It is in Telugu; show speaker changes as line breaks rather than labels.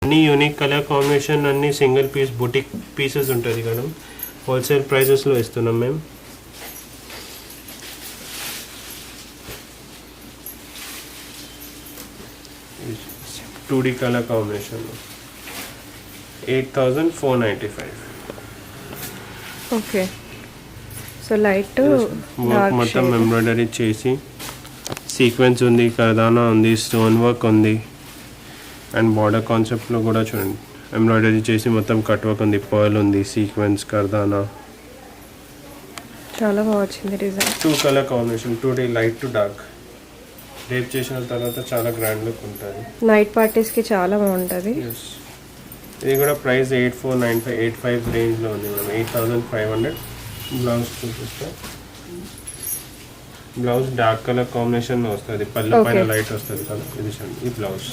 అన్ని యూనిక్ కలర్ కాంబినేషన్, అన్ని సింగిల్ పీస్ బుటిక్ పీసెస్ ఉంటుంది మేడం. హోల్సేల్ ప్రైజెస్లో ఇస్తున్నాం మేము. టూ డీ కలర్ కాంబినేషన్లో 8495.
ఓకే. సో లైట్
వర్క్ మొత్తం ఎంబ్రాయిడరీ చేసి సీక్వెన్స్ ఉంది, కర్దానా ఉంది, స్టోన్ వర్క్ ఉంది, అండ్ బార్డర్ కాన్సెప్ట్లో కూడా చూడండి ఎంబ్రాయిడరీ చేసి మొత్తం కట్ వర్క్ ఉంది, పర్ల్ ఉంది, సీక్వెన్స్, కర్దానా.
చాలా బాగా వచ్చింది design.
2 colour combination, 2D light to dark. Rape చేసిన తర్వాత చాలా గ్రాండ్ లుక్ ఉంటుంది.
నైట్ పార్టీస్కి చాలా బాగుంటుంది.
ఇది కూడా ప్రైస్ 8495 రేంజ్లో ఉంది మేడం. 8500. బ్లౌజ్ చూపిస్తా. బ్లౌజ్ డార్క్ కలర్ కాంబినేషన్ వస్తుంది, పళ్ళు పైన లైట్ వస్తుంది కదా, ఇది ఈ బ్లౌజ్.